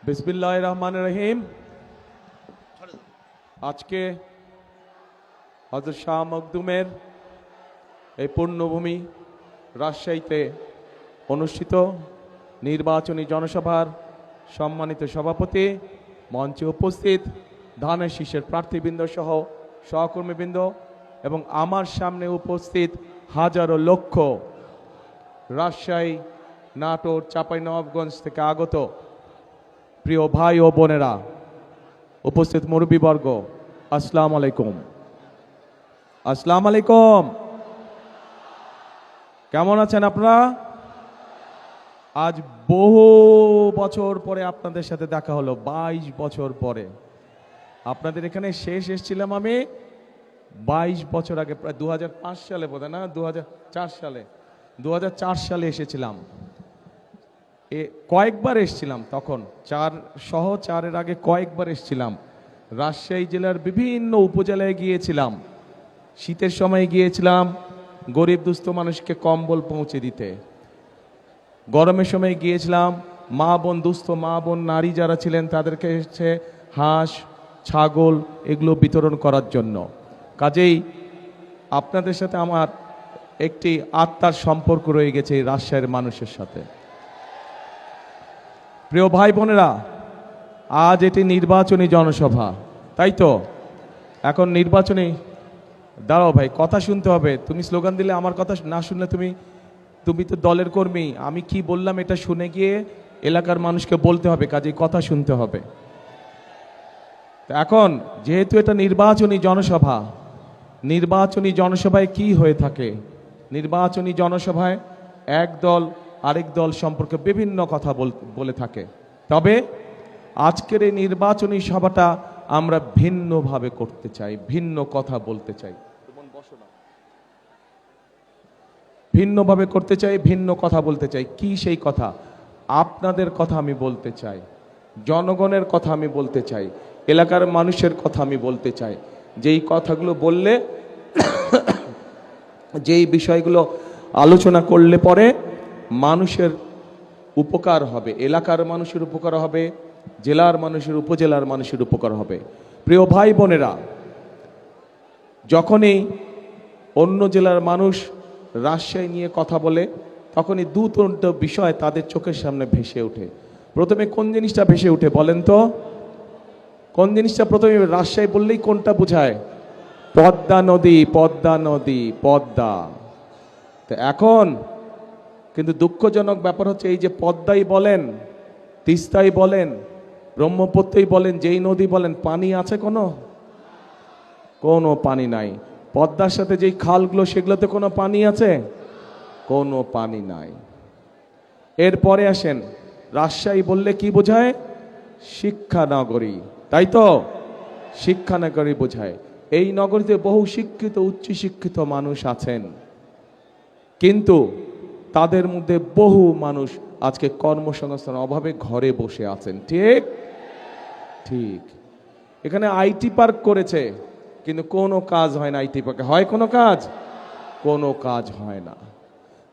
বিসমিল্লাহির রহমানির রহিম। আজকে হযরত শাহ মখদুমের এই পুণ্যভূমি রাজশাহীতে অনুষ্ঠিত নির্বাচনী জনসভার সম্মানিত সভাপতি, মঞ্চে উপস্থিত ধানের শীষের প্রার্থীবৃন্দ সহ সহকর্মীবৃন্দ এবং আমার সামনে উপস্থিত হাজারো লক্ষ রাজশাহী, নাটোর, চাঁপাইনবাবগঞ্জ থেকে আগত প্রিয় ভাই ও বোনেরা, উপস্থিত মুরব্বীবর্গ, আসসালামু আলাইকুম। আসসালামু আলাইকুম। কেমন আছেন আপনারা? আজ বহু বছর পরে আপনাদের সাথে দেখা হলো, 22 বছর পরে। আপনাদের এখানে শেষ এসেছিলাম আমি 22 বছর আগে, প্রায় 2005 সালে বোধ হয়, না 2004 সালে এসেছিলাম। কয়েকবার এসেছিলাম, তখন 4 আগে কয়েকবার এসেছিলাম। রাজশাহী জেলার বিভিন্ন উপজেলায় গিয়েছিলাম। শীতের সময় গিয়েছিলাম গরিব দুস্থ মানুষকে কম্বল পৌঁছে দিতে। গরমের সময় গিয়েছিলাম দুস্থ মা বোন নারী যারা ছিলেন তাদেরকে এসে হাঁস, ছাগল এগুলো বিতরণ করার জন্য। কাজেই আপনাদের সাথে আমার একটি আত্মার সম্পর্ক রয়ে গেছে এই রাজশাহীর মানুষের সাথে। প্রিয় ভাই বোনেরা, আজ এটি নির্বাচনী জনসভা, তাই তো? এখন নির্বাচনী, দাঁড়াও ভাই, কথা শুনতে হবে। তুমি স্লোগান দিলে আমার কথা না শুনলে তুমি তো দলের কর্মী। আমি কি বললাম এটা শুনে গিয়ে এলাকার মানুষকে বলতে হবে, কাজেই কথা শুনতে হবে। এখন যেহেতু এটা নির্বাচনী জনসভা, নির্বাচনী জনসভায় কি হয়ে থাকে? নির্বাচনী জনসভায় এক দল আরেক দল সম্পর্কে বিভিন্ন কথা বলে থাকে। তবে আজকের এই নির্বাচনী সভাটা আমরা ভিন্নভাবে করতে চাই, ভিন্ন কথা বলতে চাই, ভিন্নভাবে করতে চাই, ভিন্ন কথা বলতে চাই। কি সেই কথা? আপনাদের কথা আমি বলতে চাই, জনগণের কথা আমি বলতে চাই, এলাকার মানুষের কথা আমি বলতে চাই। যেই কথাগুলো বললে, যেই বিষয়গুলো আলোচনা করলে পরে মানুষের উপকার হবে, এলাকার মানুষের উপকার হবে, জেলার মানুষের, উপজেলার মানুষের উপকার হবে। প্রিয় ভাই বোনেরা, যখনই অন্য জেলার মানুষ রাজশাহী নিয়ে কথা বলে, তখনই দুটো বিষয় তাদের চোখের সামনে ভেসে ওঠে। প্রথমে কোন জিনিসটা ভেসে ওঠে বলেন তো? কোন জিনিসটা প্রথমে? রাজশাহী বললেই কোনটা বোঝায়? পদ্মা নদী, পদ্মা নদী, পদ্মা। তো এখন কিন্তু দুঃখজনক ব্যাপার হচ্ছে, এই যে পদ্মাই বলেন, তিস্তাই বলেন, ব্রহ্মপুত্রই বলেন, যেই নদী বলেন, পানি আছে কোনো পানি নাই। পদ্মার সাথে যেই খালগুলো, সেগুলোতে কোনো পানি আছে? কোনো পানি নাই। এরপরে আসেন, রাজশাহী বললে কি বোঝায়? শিক্ষানগরী, তাই তো? শিক্ষানগরী বোঝায়। এই নগরীতে বহু শিক্ষিত, উচ্চ শিক্ষিত মানুষ আছেন, কিন্তু তাদের মধ্যে বহু মানুষ আজকে কর্মসংস্থান অভাবে ঘরে বসে আছেন। ঠিক ঠিক। এখানে আইটি পার্ক করেছে, কিন্তু কোনো কাজ হয় না। আইটি পার্কে হয় কোনো কাজ? কোনো কাজ হয় না।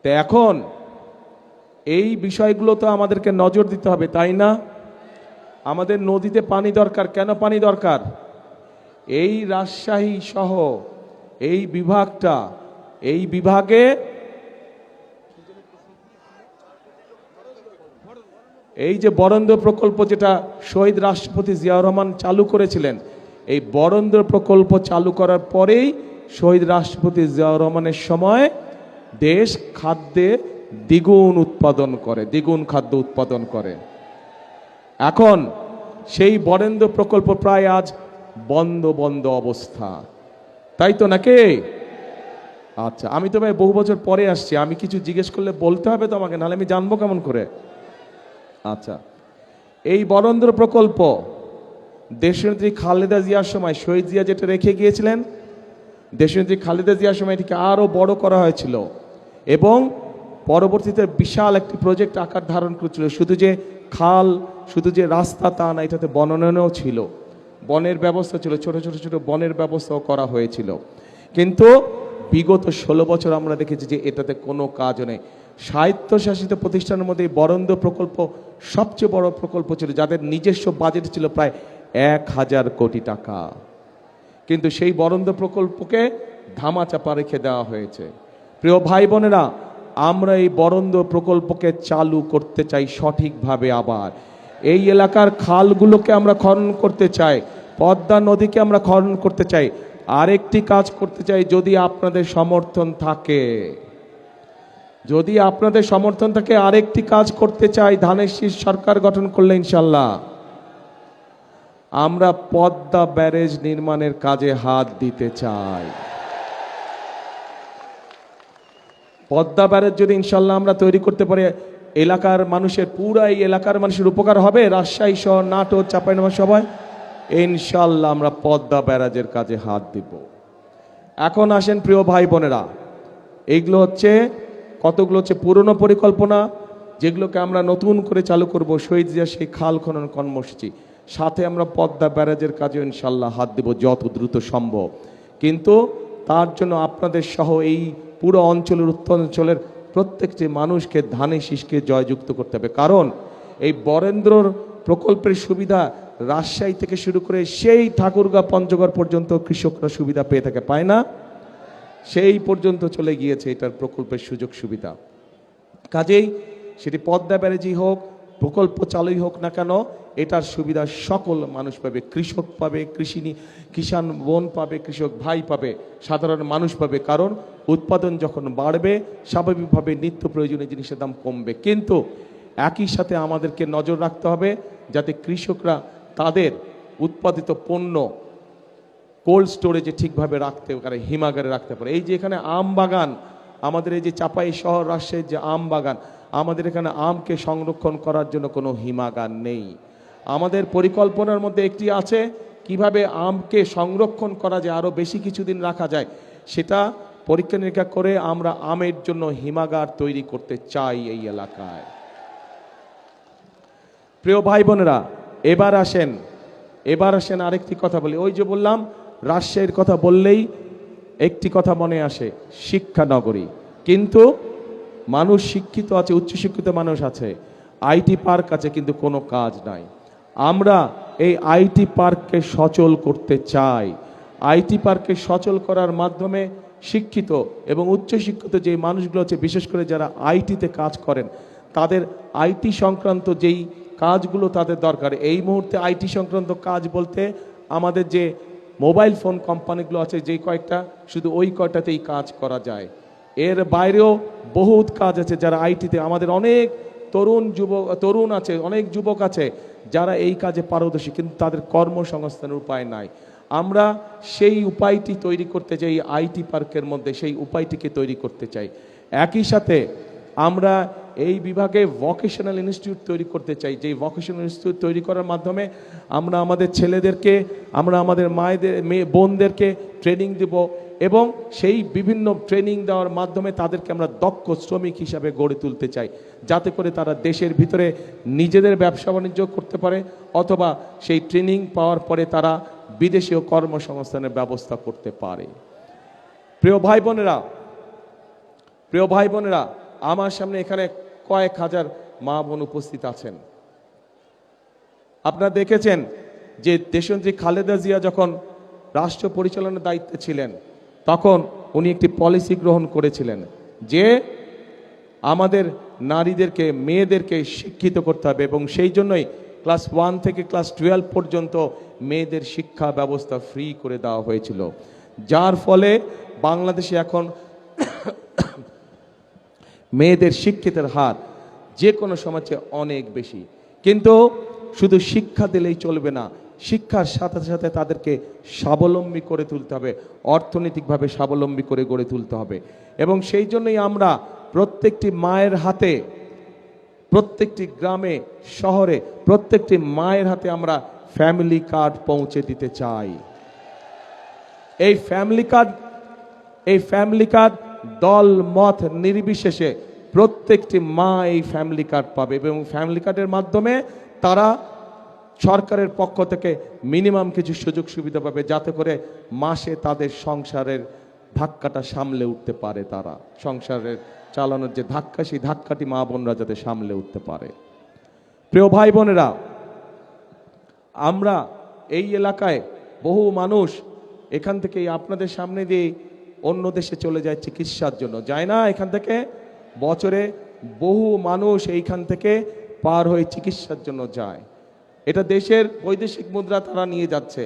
তো এখন এই বিষয়গুলো তো আমাদেরকে নজর দিতে হবে, তাই না? আমাদের নদীতে পানি দরকার। কেন পানি দরকার? এই রাজশাহী সহ এই বিভাগটা, এই বিভাগে এই যে বরেন্দ্র প্রকল্প, যেটা শহীদ রাষ্ট্রপতি জিয়াউর রহমান চালু করেছিলেন, এই বরেন্দ্র প্রকল্প চালু করার পরেই শহীদ রাষ্ট্রপতি জিয়াউর রহমানের সময় দেশ খাদ্যে দ্বিগুণ খাদ্য উৎপাদন করে। এখন সেই বরেন্দ্র প্রকল্প প্রায় আজ বন্ধ অবস্থা, তাই তো নাকি? আচ্ছা, আমি তো ভাই বহু বছর পরে আসছি, আমি কিছু জিজ্ঞেস করলে বলতে হবে তো আমাকে, নাহলে আমি জানবো কেমন করে? আচ্ছা, এই বরেন্দ্র প্রকল্প দেশনেত্রী খালেদা জিয়ার সময়, শহীদ জিয়া যেটা রেখে গিয়েছিলেন, দেশনেত্রী খালেদা জিয়ার সময় এটিকে আরো বড় করা হয়েছিল এবং পরবর্তীতে বিশাল একটি প্রজেক্ট আকার ধারণ করেছিল। শুধু যে খাল, শুধু যে রাস্তা তা না, এটাতে বনায়নও ছিল, বনের ব্যবস্থা ছিল, ছোট বনের ব্যবস্থাও করা হয়েছিল। কিন্তু বিগত 16 বছর আমরা দেখেছি যে এটাতে কোনো কাজ নেই। স্বায়ত্তশাসিত প্রতিষ্ঠানের মধ্যে এই বরেন্দ্র প্রকল্প সবচেয়ে বড় প্রকল্প ছিল, যাদের নিজস্ব বাজেট ছিল প্রায় 1000 কোটি টাকা। কিন্তু সেই বরেন্দ্র প্রকল্পকে ধামাচাপা রেখে দেওয়া হয়েছে। প্রিয় ভাই বোনেরা, আমরা এই বরেন্দ্র প্রকল্পকে চালু করতে চাই সঠিকভাবে। আবার এই এলাকার খালগুলোকে আমরা খনন করতে চাই, পদ্মা নদীকে আমরা খনন করতে চাই। আরেকটি কাজ করতে চাই, যদি আপনাদের সমর্থন থাকে, যদি আপনাদের সমর্থন থাকে, আরেকটি কাজ করতে চাই। ধানের শীষ সরকার গঠন করলে ইনশাল্লাহ আমরা পদ্মা ব্যারেজ নির্মাণের কাজে হাত দিতে চাই। পদ্মা ব্যারেজ যদি ইনশাল্লাহ আমরা তৈরি করতে পারি, এলাকার মানুষের, পুরা এই এলাকার মানুষের উপকার হবে। রাজশাহী সহ নাটোর, চাঁপাইনবাবগঞ্জ সবাই ইনশাল্লাহ আমরা পদ্মা ব্যারাজের কাজে হাত দিব। এখন আসেন প্রিয় ভাই বোনেরা, এইগুলো হচ্ছে কতগুলো হচ্ছে পুরনো পরিকল্পনা, যেগুলোকে আমরা নতুন করে চালু করব। শহীদ জিয়া সেই খাল খনন কর্মসূচি, সাথে আমরা পদ্মা ব্যারাজের কাজে ইনশাল্লাহ হাত দেব যত দ্রুত সম্ভব। কিন্তু তার জন্য আপনাদের সহ এই পুরো অঞ্চলের, উত্তরাঞ্চলের প্রত্যেকটি মানুষকে ধানের শীষকে জয়যুক্ত করতে হবে। কারণ এই বরেন্দ্রর প্রকল্পের সুবিধা রাজশাহী থেকে শুরু করে সেই ঠাকুরগাঁ, পঞ্চগড় পর্যন্ত কৃষকরা সুবিধা পেয়ে থাকে, পায় না? সেই পর্যন্ত চলে গিয়েছে এটার প্রকল্পের সুযোগ সুবিধা। কাজেই সেটি পদ্মা ব্যারেজই হোক, প্রকল্প চালুই হোক না কেন, এটার সুবিধা সকল মানুষ পাবে। কৃষক পাবে, কিষাণ বোন পাবে, কৃষক ভাই পাবে, সাধারণ মানুষ পাবে। কারণ উৎপাদন যখন বাড়বে, স্বাভাবিকভাবে নিত্য প্রয়োজনীয় জিনিসের দাম কমবে। কিন্তু একই সাথে আমাদেরকে নজর রাখতে হবে যাতে কৃষকরা তাদের উৎপাদিত পণ্য কোল্ড স্টোরেজে ঠিকভাবে রাখতে পারে, হিমাগারে রাখতে পারে। এই যে এখানে আম বাগান, আমাদের এই যে চাপাই শহর রাজশাহীর যে আম বাগান, আমাদের এখানে আমকে সংরক্ষণ করার জন্য কোনো হিমাগার নেই। আমাদের পরিকল্পনার মধ্যে একটি আছে কিভাবে আমকে সংরক্ষণ করা যায়, আরও বেশি কিছুদিন রাখা যায়, সেটা পরীক্ষা নিরীক্ষা করে আমরা আমের জন্য হিমাগার তৈরি করতে চাই এই এলাকায়। প্রিয় ভাই বোনেরা, এবার আসেন আরেকটি কথা বলি। ওই যে বললাম, রাজশাহীর কথা বললেই একটি কথা মনে আসে, শিক্ষা নগরী। কিন্তু মানুষ শিক্ষিত আছে, উচ্চশিক্ষিত মানুষ আছে, আইটি পার্ক আছে, কিন্তু কোনো কাজ নাই। আমরা এই আইটি পার্ককে সচল করতে চাই। আইটি পার্ককে সচল করার মাধ্যমে শিক্ষিত এবং উচ্চশিক্ষিত যে মানুষগুলো আছে, বিশেষ করে যারা আইটিতে কাজ করেন, তাদের আইটি সংক্রান্ত যেই কাজগুলো তাদের দরকার। এই মুহূর্তে আইটি সংক্রান্ত কাজ বলতে আমাদের যে মোবাইল ফোন কোম্পানিগুলো আছে, যেই কয়েকটা, শুধু ওই কয়টাতেই কাজ করা যায়। এর বাইরেও বহুত কাজ আছে যারা আইটিতে, আমাদের অনেক তরুণ আছে, অনেক যুবক আছে যারা এই কাজে পারদর্শী, কিন্তু তাদের কর্মসংস্থানের উপায় নাই। আমরা সেই উপায়টি তৈরি করতে চাই, আইটি পার্কের মধ্যে সেই উপায়টিকে তৈরি করতে চাই। একই সাথে আমরা এই বিভাগে ভোকেশনাল ইনস্টিটিউট তৈরি করতে চাই, যেই ভোকেশনাল ইনস্টিটিউট তৈরি করার মাধ্যমে আমরা আমাদের ছেলেদেরকে, আমরা আমাদের বোনদেরকে ট্রেনিং দেব, এবং সেই বিভিন্ন ট্রেনিং দেওয়ার মাধ্যমে তাদেরকে আমরা দক্ষ শ্রমিক হিসাবে গড়ে তুলতে চাই, যাতে করে তারা দেশের ভিতরে নিজেদের ব্যবসা বাণিজ্য করতে পারে, অথবা সেই ট্রেনিং পাওয়ার পরে তারা বিদেশীয় কর্মসংস্থানের ব্যবস্থা করতে পারে। প্রিয় ভাই বোনেরা, আমার সামনে এখানে কয়েক হাজার মা বোন উপস্থিত আছেন। আপনারা দেখেছেন যে দেশনেত্রী খালেদা জিয়া যখন রাষ্ট্র পরিচালনার দায়িত্বে ছিলেন, তখন উনি একটি পলিসি গ্রহণ করেছিলেন যে আমাদের নারীদেরকে, মেয়েদেরকে শিক্ষিত করতে হবে, এবং সেই জন্যই ক্লাস 1 থেকে ক্লাস 12 পর্যন্ত মেয়েদের শিক্ষা ব্যবস্থা ফ্রি করে দেওয়া হয়েছিল, যার ফলে বাংলাদেশে এখন মেয়েদের শিক্ষিতের হার যে কোনো সমাজে অনেক বেশি। কিন্তু শুধু শিক্ষা দিলেই চলবে না, শিক্ষার সাথে সাথে তাদেরকে স্বাবলম্বী করে তুলতে হবে, অর্থনৈতিকভাবে স্বাবলম্বী করে গড়ে তুলতে হবে। এবং সেই জন্যই আমরা প্রত্যেকটি মায়ের হাতে, প্রত্যেকটি গ্রামে শহরে প্রত্যেকটি মায়ের হাতে আমরা ফ্যামিলি কার্ড পৌঁছে দিতে চাই। এই ফ্যামিলি কার্ড দল মত নির্বিশেষে প্রত্যেকটি মা এই ফ্যামিলি কার্ড পাবে, এবং ফ্যামিলি কার্ডের মাধ্যমে তারা সরকারের পক্ষ থেকে মিনিমাম কিছু সুযোগ সুবিধা পাবে, যাতে করে মাসে তাদের সংসারের ধাক্কাটা সামলে উঠতে পারে, তারা সংসারের চালানোর যে ধাক্কা, সেই ধাক্কাটি মা বোনরা যাতে সামলে উঠতে পারে। প্রিয় ভাই বোনেরা, আমরা এই এলাকায় বহু মানুষ এখান থেকে আপনাদের সামনে দিয়ে অন্য দেশে চলে যায় চিকিৎসার জন্য, যায় না? এখান থেকে বছরে বহু মানুষ এইখান থেকে পার হয়ে চিকিৎসার জন্য যায়। এটা দেশের বৈদেশিক মুদ্রা তারা নিয়ে যাচ্ছে।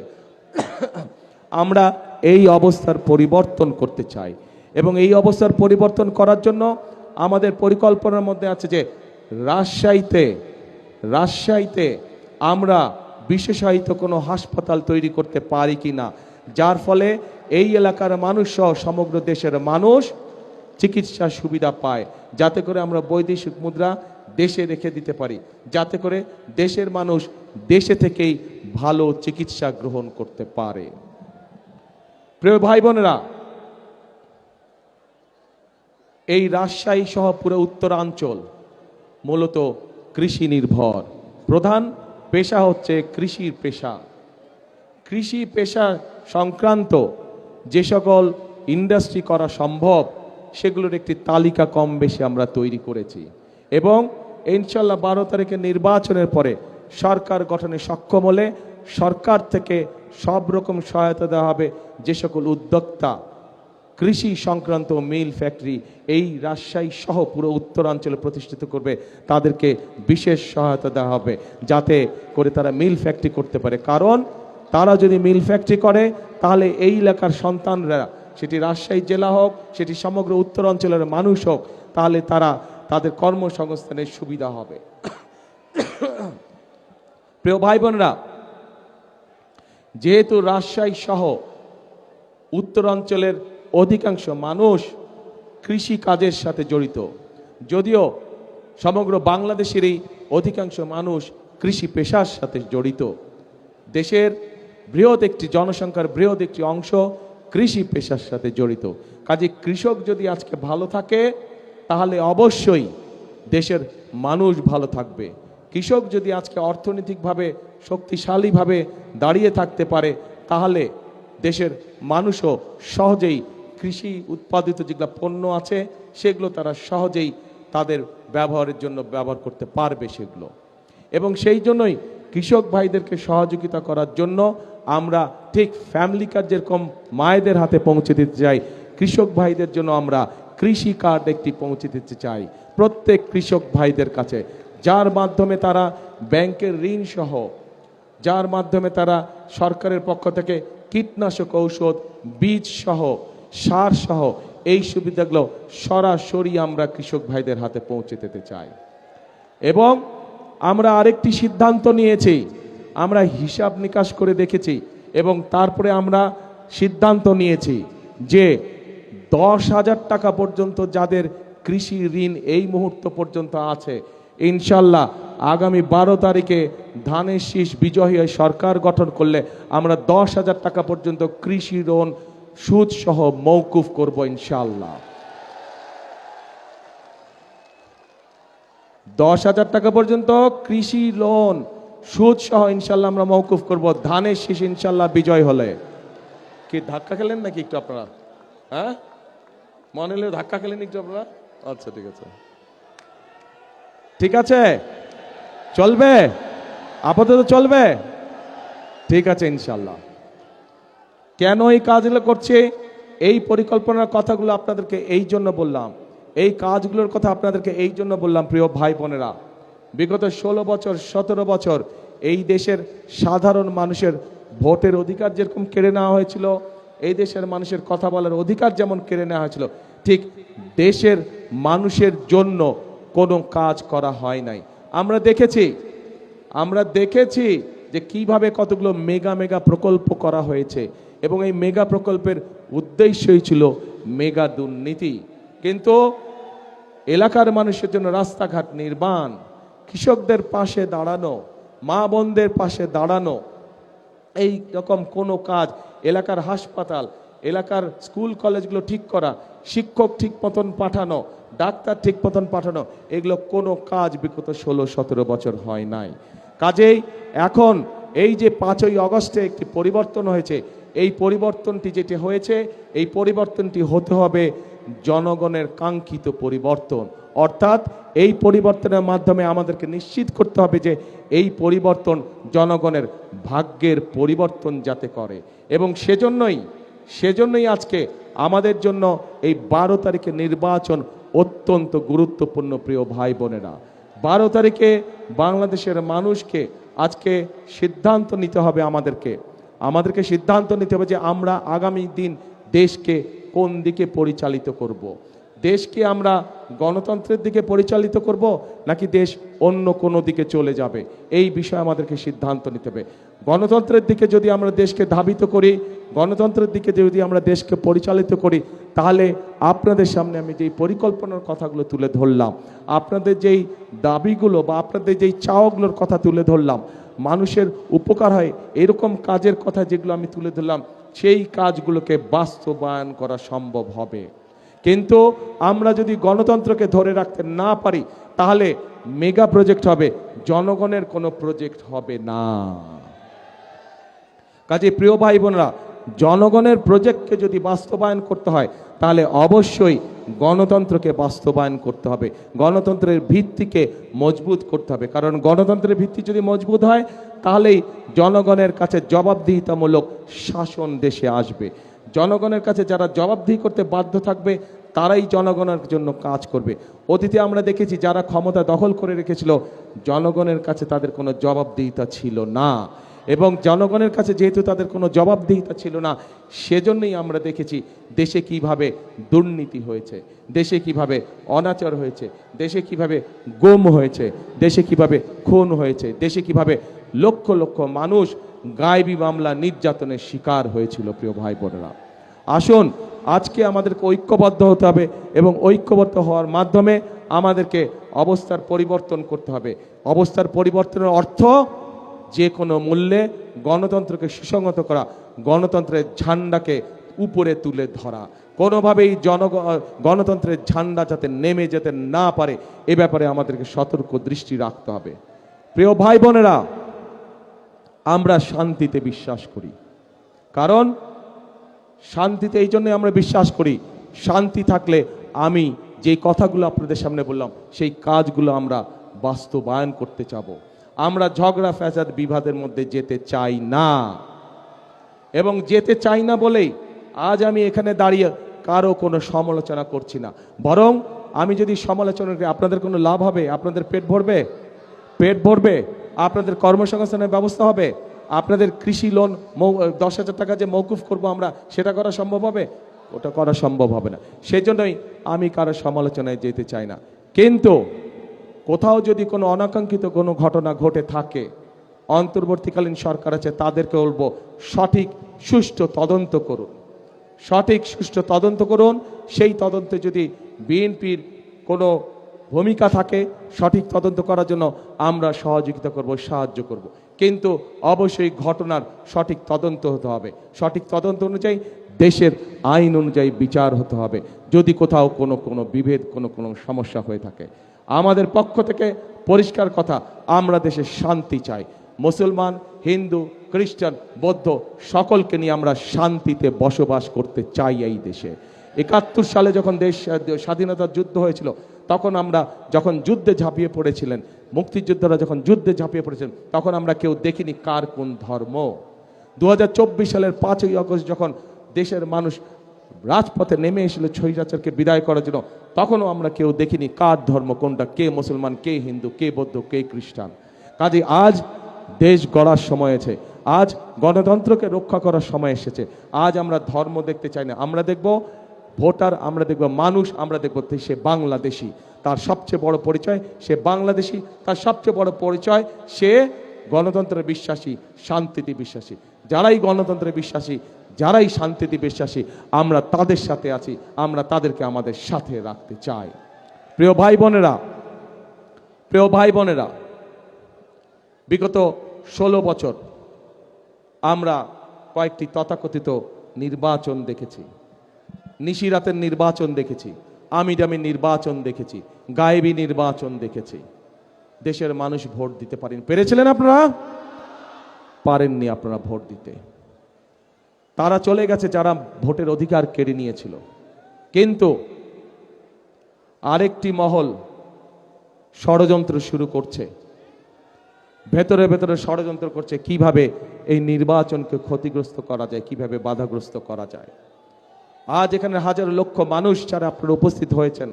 আমরা এই অবস্থার পরিবর্তন করতে চাই, এবং এই অবস্থার পরিবর্তন করার জন্য আমাদের পরিকল্পনার মধ্যে আছে যে রাজশাহীতে আমরা বিশেষায়িত কোনো হাসপাতাল তৈরি করতে পারি কি না, যার ফলে এই এলাকার মানুষ সহ সমগ্র দেশের মানুষ চিকিৎসা সুবিধা পায়, যাতে করে আমরা বৈদেশিক মুদ্রা দেশে রেখে দিতে পারি, যাতে করে দেশের মানুষ দেশে থেকেই ভালো চিকিৎসা গ্রহণ করতে পারে। প্রিয় ভাই বোনেরা, এই রাজশাহী সহ পুরো উত্তরাঞ্চল মূলত কৃষি নির্ভর। প্রধান পেশা হচ্ছে কৃষির পেশা। কৃষি পেশা সংক্রান্ত যে সকল ইন্ডাস্ট্রি করা সম্ভব, সেগুলোর একটি তালিকা কম বেশি আমরা তৈরি করেছি, এবং ইনশাল্লাহ 12 তারিখে নির্বাচনের পরে সরকার গঠনে সক্ষম হলে সরকার থেকে সব রকম সহায়তা দেওয়া হবে। যে সকল উদ্যোক্তা কৃষি সংক্রান্ত মিল ফ্যাক্টরি এই রাজশাহী সহ পুরো উত্তরাঞ্চলে প্রতিষ্ঠিত করবে, তাদেরকে বিশেষ সহায়তা দেওয়া হবে, যাতে করে তারা মিল ফ্যাক্টরি করতে পারে। কারণ তারা যদি মিল ফ্যাক্টরি করে, তাহলে এই এলাকার সন্তানরা, সেটি রাজশাহী জেলা হোক, সেটি সমগ্র উত্তরাঞ্চলের মানুষ হোক, তাহলে তাদের কর্মসংস্থানের সুবিধা হবে। প্রিয় ভাই বোনেরা, যেহেতু রাজশাহী সহ উত্তরাঞ্চলের অধিকাংশ মানুষ কৃষি কাজের সাথে জড়িত, যদিও সমগ্র বাংলাদেশেরই অধিকাংশ মানুষ কৃষি পেশার সাথে জড়িত, দেশের বৃহৎ একটি জনসংখ্যার বৃহৎ একটি অংশ কৃষি পেশার সাথে জড়িত। কাজে কৃষক যদি আজকে ভালো থাকে, তাহলে অবশ্যই দেশের মানুষ ভালো থাকবে। কৃষক যদি আজকে অর্থনৈতিকভাবে শক্তিশালীভাবে দাঁড়িয়ে থাকতে পারে, তাহলে দেশের মানুষও সহজেই কৃষি উৎপাদিত যেগুলো পণ্য আছে, সেগুলো তারা সহজেই তাদের ব্যবহারের জন্য ব্যবহার করতে পারবে সেগুলো। এবং সেই জন্যই কৃষক ভাইদেরকে সহযোগিতা করার জন্য আমরা ঠিক ফ্যামিলি কার্ড যেরকম মায়েদের হাতে পৌঁছে দিতে চাই, কৃষক ভাইদের জন্য আমরা কৃষি কার্ড একটি পৌঁছে দিতে চাই প্রত্যেক কৃষক ভাইদের কাছে, যার মাধ্যমে তারা ব্যাংকের ঋণ সহ, যার মাধ্যমে তারা সরকারের পক্ষ থেকে কীটনাশক ঔষধ, বীজ সহ, সার সহ এই সুবিধাগুলো সরাসরি আমরা কৃষক ভাইদের হাতে পৌঁছে দিতে চাই। এবং আমরা আরেকটি সিদ্ধান্ত নিয়েছি, আমরা হিসাব নিকাশ করে দেখেছি, এবং তারপরে আমরা সিদ্ধান্ত নিয়েছি যে 10,000 টাকা পর্যন্ত যাদের কৃষি ঋণ এই মুহূর্ত পর্যন্ত আছে, ইনশাল্লাহ আগামী 12 তারিখে ধানের শীষ বিজয়ী হয়ে সরকার গঠন করলে আমরা 10,000 টাকা পর্যন্ত কৃষি ঋণ সুদ সহ মওকুফ করব ইনশাল্লাহ। 10,000 টাকা পর্যন্ত কৃষি লোন সুদ সহ ইনশাল্লাহ আমরা মওকুফ করব ধানের শীষ ইনশাল্লাহ বিজয় হলে। কি ধাক্কা খেলেন নাকি একটু আপনারা? হ্যাঁ, মনে হলে ধাক্কা খেলেন একটু আপনারা? আচ্ছা, ঠিক আছে, ঠিক আছে, চলবে, আপাতত চলবে, ঠিক আছে ইনশাল্লাহ। কেন এই কাজগুলো করছে, এই পরিকল্পনার কথাগুলো আপনাদেরকে এই জন্য বললাম, এই কাজগুলোর কথা আপনাদেরকে এই জন্য বললাম। প্রিয় ভাই বোনেরা, বিগত 16 বছর 17 বছর এই দেশের সাধারণ মানুষের ভোটের অধিকার যেরকম কেড়ে নেওয়া হয়েছিল, এই দেশের মানুষের কথা বলার অধিকার যেমন কেড়ে নেওয়া হয়েছিল, ঠিক দেশের মানুষের জন্য কোনো কাজ করা হয় নাই। আমরা দেখেছি যে কিভাবে কতগুলো মেগা প্রকল্প করা হয়েছে, এবং এই মেগা প্রকল্পের উদ্দেশ্যই ছিল মেগা দুর্নীতি। কিন্তু এলাকার মানুষের জন্য রাস্তাঘাট নির্মাণ, কৃষকদের পাশে দাঁড়ানো, মা বোনদের পাশে দাঁড়ানো, এই রকম কোনো কাজ, এলাকার হাসপাতাল, এলাকার স্কুল কলেজগুলো ঠিক করা, শিক্ষক ঠিক মতন পাঠানো, ডাক্তার ঠিক মতন পাঠানো, এগুলো কোনো কাজ বিগত 16-17 বছর হয় নাই। কাজেই এখন এই যে 5ই আগস্টে একটি পরিবর্তন হয়েছে, এই পরিবর্তনটি যেটি হয়েছে, এই পরিবর্তনটি হতে হবে জনগণের কাঙ্ক্ষিত পরিবর্তন। অর্থাৎ এই পরিবর্তনের মাধ্যমে আমাদেরকে নিশ্চিত করতে হবে যে এই পরিবর্তন জনগণের ভাগ্যের পরিবর্তন যাতে করে। এবং সেজন্যই আজকে আমাদের জন্য এই 12 তারিখে নির্বাচন অত্যন্ত গুরুত্বপূর্ণ। প্রিয় ভাই বোনেরা, 12 তারিখে বাংলাদেশের মানুষকে আজকে সিদ্ধান্ত নিতে হবে, আমাদেরকে সিদ্ধান্ত নিতে হবে যে আমরা আগামী দিন দেশকে কোন দিকে পরিচালিত করব। দেশকে আমরা গণতন্ত্রের দিকে পরিচালিত করব নাকি দেশ অন্য কোনো দিকে চলে যাবে, এই বিষয়ে আমাদেরকে সিদ্ধান্ত নিতে হবে। গণতন্ত্রের দিকে যদি আমরা দেশকে ধাবিত করি, গণতন্ত্রের দিকে যদি আমরা দেশকে পরিচালিত করি, তাহলে আপনাদের সামনে আমি যেই পরিকল্পনার কথাগুলো তুলে ধরলাম, আপনাদের যেই দাবিগুলো বা আপনাদের যেই চাওয়াগুলোর কথা তুলে ধরলাম, মানুষের উপকার হয় এরকম কাজের কথা যেগুলো আমি তুলে ধরলাম, সেই কাজগুলোকে বাস্তবায়ন করা সম্ভব হবে। কিন্তু আমরা যদি গণতন্ত্রকে ধরে রাখতে না পারি, তাহলে মেগা প্রজেক্ট হবে, জনগণের কোনো প্রজেক্ট হবে না। কাজে প্রিয় ভাই বোনেরা, জনগণের প্রজেক্টকে যদি বাস্তবায়ন করতে হয়, তাহলে অবশ্যই গণতন্ত্রকে বাস্তবায়ন করতে হবে, গণতন্ত্রের ভিত্তিকে মজবুত করতে হবে। কারণ গণতন্ত্রের ভিত্তি যদি মজবুত হয়, তাহলেই জনগণের কাছে জবাবদিহিতামূলক শাসন দেশে আসবে। জনগণের কাছে যারা জবাবদিহি করতে বাধ্য থাকবে, তারাই জনগণের জন্য কাজ করবে। অতীতে আমরা দেখেছি যারা ক্ষমতা দখল করে রেখেছিল, জনগণের কাছে তাদের কোনো জবাবদিহিতা ছিল না। এবং জনগণের কাছে যেহেতু তাদের কোনো জবাবদিহিতা ছিল না, সেজন্যই আমরা দেখেছি দেশে কিভাবে দুর্নীতি হয়েছে, দেশে কিভাবে অনাচার হয়েছে, দেশে কিভাবে গুম হয়েছে, দেশে কিভাবে খুন হয়েছে, দেশে কিভাবে লক্ষ লক্ষ মানুষ গায়েবী মামলা নির্যাতনের শিকার হয়েছিল। প্রিয় ভাই বোনেরা, আসুন আজকে আমাদেরকে ঐক্যবদ্ধ হতে হবে এবং ঐক্যবদ্ধ হওয়ার মাধ্যমে আমাদেরকে অবস্থার পরিবর্তন করতে হবে। অবস্থার পরিবর্তনের অর্থ যে কোনো মূল্যে গণতন্ত্রকে সুসংহত করা, গণতন্ত্রের ঝান্ডাকে উপরে তুলে ধরা, কোনোভাবেই গণতন্ত্রের ঝান্ডা যাতে নেমে যেতে না পারে, এ ব্যাপারে আমাদেরকে সতর্ক দৃষ্টি রাখতে হবে। প্রিয় ভাই বোনেরা, আমরা শান্তিতে বিশ্বাস করি। কারণ শান্তিতে এই জন্য আমরা বিশ্বাস করি, শান্তি থাকলে আমি যে কথাগুলো আপনাদের সামনে বললাম, সেই কাজগুলো আমরা বাস্তবায়ন করতে চাবো। আমরা ঝগড়া ফ্যাসাদ বিবাদের মধ্যে যেতে চাই না, এবং যেতে চাই না বলেই আজ আমি এখানে দাঁড়িয়ে কারো কোনো সমালোচনা করছি না। বরং আমি যদি সমালোচনা করি, আপনাদের কোনো লাভ হবে? আপনাদের পেট ভরবে? আপনাদের কর্মসংস্থানের ব্যবস্থা হবে? আপনাদের কৃষি লোন 10,000 টাকা যে মৌকুফ করব আমরা, সেটা করা সম্ভব হবে? ওটা করা সম্ভব হবে না। সেজন্যই আমি কারো সমালোচনায় যেতে চাই না। কিন্তু কোথাও যদি কোনো অনাকাঙ্ক্ষিত কোনো ঘটনা ঘটে থাকে, অন্তর্বর্তীকালীন সরকার আছে, তাদেরকে বলবো সঠিক সুষ্ঠু তদন্ত করুন, সঠিক সুষ্ঠু তদন্ত করুন। সেই তদন্তে যদি বিএনপির কোনো ভূমিকা থাকে, সঠিক তদন্ত করার জন্য আমরা সহযোগিতা করব, সাহায্য করব। কিন্তু অবশ্যই ঘটনার সঠিক তদন্ত হতে হবে, সঠিক তদন্ত অনুযায়ী দেশের আইন অনুযায়ী বিচার হতে হবে। যদি কোথাও কোনো বিভেদ, কোনো সমস্যা হয়ে থাকে, আমাদের পক্ষ থেকে পরিষ্কার কথা, আমরা দেশে শান্তি চাই। মুসলমান, হিন্দু, খ্রিস্টান, বৌদ্ধ সকলকে নিয়ে আমরা শান্তিতে বসবাস করতে চাই এই দেশে। 71 সালে যখন দেশ স্বাধীনতার যুদ্ধ হয়েছিল, তখন আমরা যখন যুদ্ধে ঝাঁপিয়ে পড়েছিলেন, মুক্তিযোদ্ধারা যখন যুদ্ধে ঝাঁপিয়ে পড়েছিলেন, তখন আমরা কেউ দেখিনি কার কোন ধর্ম। 2024 সালের 5ই আগস্ট যখন দেশের মানুষ রাজপথে নেমে এসেছিল স্বৈরাচারকে বিদায় করার জন্য, তখনও আমরা কেউ দেখিনি কার ধর্ম কোনটা, কে মুসলমান, কে হিন্দু, কে বৌদ্ধ, কে খ্রিস্টান। কাজে আজ দেশ গড়ার সময় আছে, আজ গণতন্ত্রকে রক্ষা করার সময় এসেছে। আজ আমরা ধর্ম দেখতে চাই না, আমরা দেখব ভোটার, আমরা দেখব মানুষ, আমরা দেখব সে বাংলাদেশি, তার সবচেয়ে বড় পরিচয় সে বাংলাদেশি, তার সবচেয়ে বড় পরিচয় সে গণতন্ত্রে বিশ্বাসী, শান্তিতে বিশ্বাসী। যারাই গণতন্ত্রে বিশ্বাসী, যারাই শান্তিতে বিশ্বাসী, আমরা তাদের সাথে আছি, আমরা তাদেরকে আমাদের সাথে রাখতে চাই। প্রিয় ভাই বোনেরা, বিগত 16 বছর আমরা কয়েকটি তথাকথিত নির্বাচন দেখেছি, নিশিরাতের নির্বাচন দেখেছি, আমিডামি নির্বাচন দেখেছি, গায়েবী নির্বাচন দেখেছি। দেশের মানুষ ভোট দিতে পেরেছিলেন আপনারা? পারেননি আপনারা ভোট দিতে। তারা চলে গেছে যারা ভোটের অধিকার কেড়ে নিয়েছিল। কিন্তু আরেকটি মহল ষড়যন্ত্র শুরু করছে, ভেতরে ভেতরে ষড়যন্ত্র করছে কিভাবে এই নির্বাচনকে ক্ষতিগ্রস্ত করা যায়, কিভাবে বাধাগ্রস্ত করা যায়। আজ এখানে হাজার লক্ষ মানুষ যারা আপনারা উপস্থিত হয়েছেন,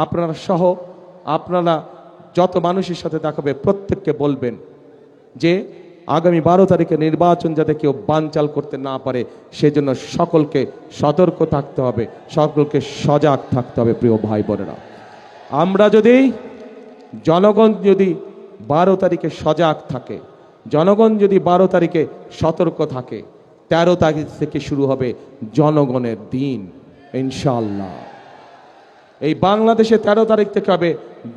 আপনারা সহ আপনারা যত মানুষের সাথে দেখাবে প্রত্যেককে বলবেন যে আগামী 12 তারিখে নির্বাচন যাতে কেউ বানচাল করতে না পারে সেজন্য সকলকে সতর্ক থাকতে হবে, সকলকে সজাগ থাকতে হবে। প্রিয় ভাই বোনেরা, আমরা যদি জনগণ যদি 12 তারিখে সজাগ থাকে, জনগণ যদি 12 তারিখে সতর্ক থাকে, 13 তারিখ থেকে শুরু হবে জনগণের দিন ইনশাআল্লাহ। এই বাংলাদেশে 13 তারিখ থেকে হবে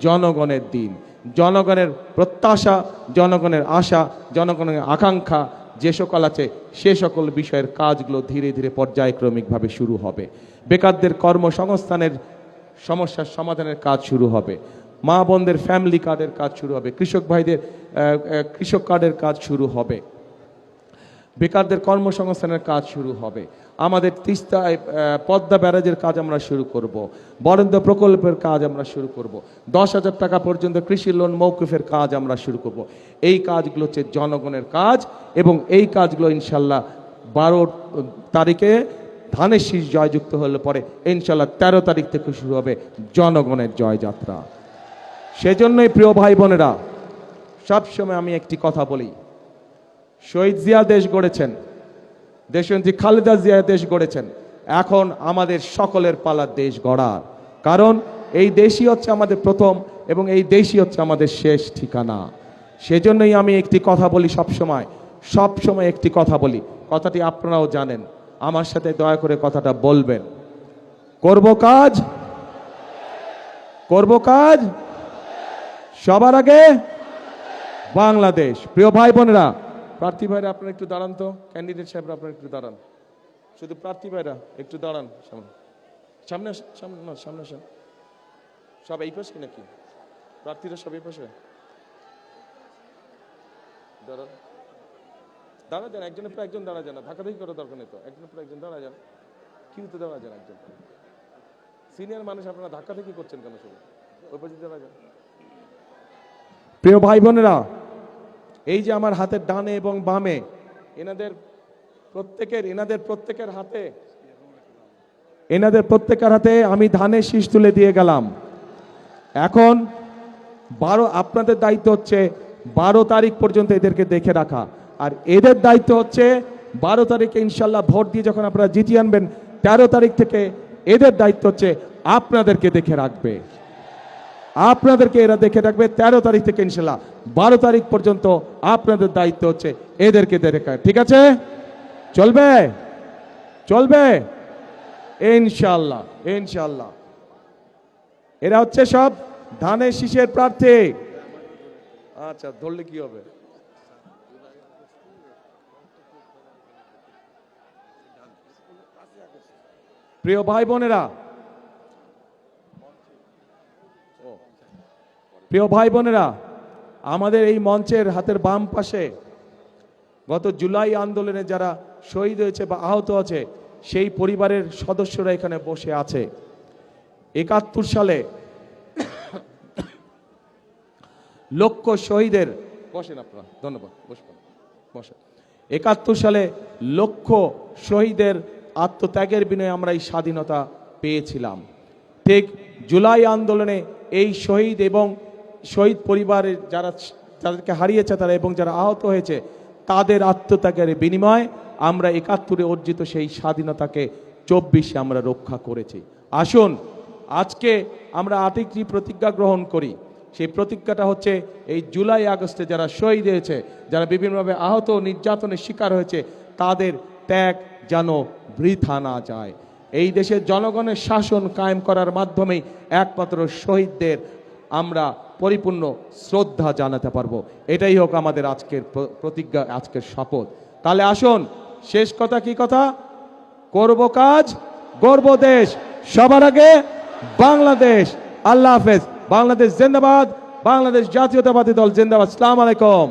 জনগণের দিন। জনগণের প্রত্যাশা, জনগণের আশা, জনগণের আকাঙ্ক্ষা যে সকল আছে সে সকল বিষয়ের কাজগুলো ধীরে ধীরে পর্যায়ক্রমিকভাবে শুরু হবে। বেকারদের কর্মসংস্থানের সমস্যার সমাধানের কাজ শুরু হবে, মা বোনদের ফ্যামিলি কার্ডের কাজ শুরু হবে, কৃষক ভাইদের কৃষক কার্ডের কাজ শুরু হবে, বেকারদের কর্মসংস্থানের কাজ শুরু হবে, আমাদের তিস্তায় পদ্মা ব্যারাজের কাজ আমরা শুরু করব, বরেন্দ্র প্রকল্পের কাজ আমরা শুরু করব, 10,000 টাকা পর্যন্ত কৃষি লোন মৌকুফের কাজ আমরা শুরু করব। এই কাজগুলো হচ্ছে জনগণের কাজ এবং এই কাজগুলো ইনশাল্লাহ 12 তারিখে ধানের শীষ জয়যুক্ত হলে পরে ইনশাল্লাহ 13 তারিখ থেকে শুরু হবে জনগণের জয়যাত্রা। সেজন্যই প্রিয় ভাই বোনেরা, সবসময় আমি একটি কথা বলি, শহীদ জিয়া দেশ গড়েছেন, দেশনেত্রী খালেদা জিয়া দেশ গড়েছেন, এখন আমাদের সকলের পালা দেশ গড়ার। কারণ এই দেশই হচ্ছে আমাদের প্রথম এবং এই দেশই হচ্ছে আমাদের শেষ ঠিকানা। সেজন্যই আমি একটি কথা বলি, সবসময় একটি কথা বলি, কথাটি আপনারাও জানেন, আমার সাথে দয়া করে কথাটা বলবেন। করব কাজ সবার আগে বাংলাদেশ। প্রিয় ভাই বোনেরা, প্রার্থী ভাইরা আপনারা একটু দাঁড়ান তো, ক্যান্ডিডেট সাহেবরা আপনারা একটু দাঁড়ান, শুধু প্রার্থী ভাইরা একটু দাঁড়ান, সামনে সামনে আসেন। সব এই পাশে নাকি প্রার্থীরা সব এই পাশে দাঁড়ান, দাঁড়া যান, একজনের পর একজন দাঁড়া যান, ধাক্কাধাক্কি করার দরকার নেই তো, একজনের পর একজন দাঁড়া যান, কিউতে দাঁড়া যান, একজন সিনিয়র মানুষ আপনারা ধাক্কাধাক্কি করছেন কেন, শুধু ওই পাশে দাঁড়া যান। প্রিয় ভাই বোনেরা, এই যে আমার হাতের ডানে এবং বামে এনাদের প্রত্যেকের হাতে আমি ধানের শীষ তুলে দিয়ে গেলাম। এখন আপনাদের দায়িত্ব হচ্ছে 12 তারিখ পর্যন্ত এদেরকে দেখে রাখা, আর এদের দায়িত্ব হচ্ছে 12 তারিখে ইনশাল্লাহ ভোট দিয়ে যখন আপনারা জিতিয়ে আনবেন, 13 তারিখ থেকে এদের দায়িত্ব হচ্ছে আপনাদেরকে দেখে রাখবে, আপনাদেরকে এরা দেখে রাখবে। 13 তারিখ থেকে ইনশাল্লাহ 12 তারিখ পর্যন্ত আপনাদের দায়িত্ব হচ্ছে এদেরকে দেখে। ঠিক আছে? চলবে ইনশাল্লাহ। এরা হচ্ছে সব ধানের শীষের প্রার্থী। আচ্ছা, ধরলে কি হবে? প্রিয় ভাই বোনেরা, আমাদের এই মঞ্চের হাতের বাম পাশে গত জুলাই আন্দোলনে যারা শহীদ হয়েছে বা আহত আছে সেই পরিবারের সদস্যরা এখানে বসে আছে। 71 সালে লক্ষ শহীদের, বসেন আপনারা, ধন্যবাদ, বসেন। 71 সালে লক্ষ শহীদের আত্মত্যাগের বিনিময়ে আমরা এই স্বাধীনতা পেয়েছিলাম। ঠিক জুলাই আন্দোলনে এই শহীদ এবং শহীদ পরিবারের যাদেরকে হারিয়েছে তারা এবং যারা আহত হয়েছে তাদের আত্মত্যাগের বিনিময়ে আমরা 71-এ অর্জিত সেই স্বাধীনতাকে 24-এ আমরা রক্ষা করেছি। আসুন আজকে আমরা আরেকটি প্রতিজ্ঞা গ্রহণ করি। সেই প্রতিজ্ঞাটা হচ্ছে এই জুলাই আগস্টে যারা শহীদ হয়েছে, যারা বিভিন্নভাবে আহত নির্যাতনের শিকার হয়েছে, তাদের ত্যাগ যেন বৃথা না যায়। এই দেশের জনগণের শাসন কায়েম করার মাধ্যমেই একমাত্র শহীদদের আমরা পরিপূর্ণ শ্রদ্ধা জানাতে পারবো। এটাই হোক আমাদের আজকের প্রতিজ্ঞা, আজকের শপথ। তাহলে আসুন, শেষ কথা কি কথা? করব কাজ, গর্ব দেশ, সবার আগে বাংলাদেশ। আল্লাহ হাফেজ। বাংলাদেশ জিন্দাবাদ, বাংলাদেশ জাতীয়তাবাদী দল জিন্দাবাদ। আসসালামু আলাইকুম।